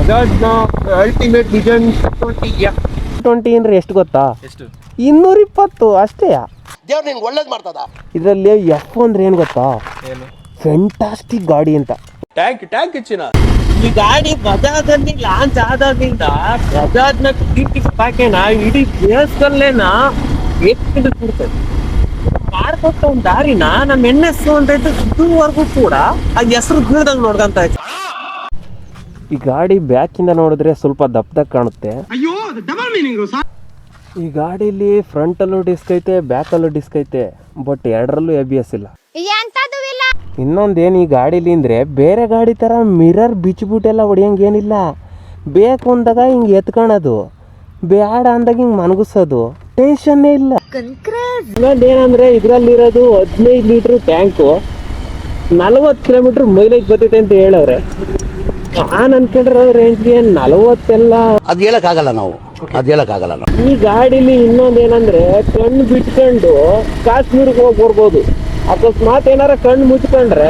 ಬಜಾಜ್ನ ultimate vision 20 ಅಂದ್ರೆ ಎಷ್ಟು ಗೊತ್ತಾ? ಎಷ್ಟು? 220 ಅಷ್ಟೇ. ದೇವ್ರು ನಿಂಗೆ ಒಳ್ಳೇದು ಮಾಡ್ತದ. ಇದರಲ್ಲಿ ಎಫ್ ಅಂದ್ರೆ ಏನು ಗೊತ್ತಾ? ಏನು? ಫ್ಯಾಂಟಾಸ್ಟಿಕ್ ಗಾಡಿ ಅಂತ. ಟ್ಯಾಂಕ್ ಹೆಚ್ಚಿನ ಈ ಗಾಡಿ ಬಜಾಜಲ್ಲಿ ಲಾಂಚ್ ಆದಾಗಿಂದ ಬಜಾಜ್ನ ಪ್ಯಾಕೇನ ಇಡೀ ದೇಶದಲ್ಲೇನ ಎತ್ತಿಡ್ತದೆ. ಮಾಡ್ಕೊಟ್ಟ ಒಂದು ದಾರಿನ ನಮ್ಮ NS ಅಂತ ಇದುವರೆಗೂ ಕೂಡ ಆ ಹೆಸರು ಬೀಳ್ದಂಗೆ ನೋಡ್ಕೊಂತ ಇತ್ತು. ಈ ಗಾಡಿ ಬ್ಯಾಕಿಂದ ನೋಡಿದ್ರೆ ಸ್ವಲ್ಪ ದಪ್ಪದಾಗ ಕಾಣುತ್ತೆ. ಈ ಗಾಡಿಲಿ ಫ್ರಂಟಲ್ಲೂ ಡಿಸ್ಕ್ ಐತೆ, ಬ್ಯಾಕಲ್ಲೂ ಡಿಸ್ಕ್ ಐತೆ, ಬಟ್ ಎರಡರಲ್ಲೂ ABS ಇಲ್ಲ. ಇನ್ನೊಂದೇನು ಈ ಗಾಡಿಲಿ ಅಂದ್ರೆ ಬೇರೆ ಗಾಡಿ ತರ ಮಿರರ್ ಬಿಚ್ಚಿಬಿಟ್ಟೆಲ್ಲ ಹೊಡಿಯಂಗೇನಿಲ್ಲ. ಬೇಕು ಅಂದಾಗ ಹಿಂಗೆ ಎತ್ಕೊಳೋದು, ಬೇಡ ಅಂದಾಗ ಹಿಂಗೆ ಮನಗಿಸೋದು, ಟೆನ್ಷನ್ನೇ ಇಲ್ಲ. ಇನ್ನೊಂದೇನಂದ್ರೆ ಇದರಲ್ಲಿರೋದು 15 ಲೀಟ್ರ್ ಟ್ಯಾಂಕು, 40 ಕಿಲೋಮೀಟರ್ ಮೈಲೇಜ್ ಬರ್ತೈತೆ ಅಂತ ಹೇಳವ್ರೆ. ನಾನು ಅನ್ಕೊಂಡ್ರೆ ರೇಂಜ್ಗೆ 40 ಎಲ್ಲ ಅದು ಹೇಳಕ್ಕಾಗಲ್ಲ ನಾವು. ಈ ಗಾಡಿಲಿ ಇನ್ನೊಂದೇನಂದ್ರೆ ಕಣ್ಣು ಬಿಟ್ಕೊಂಡು ಕಾಶ್ಮೀರ್ಗೆ ಹೋಗಿ ಬರ್ಬೋದು. ಅಕಸ್ಮಾತ್ ಏನಾರ ಕಣ್ಣು ಮುಚ್ಕೊಂಡ್ರೆ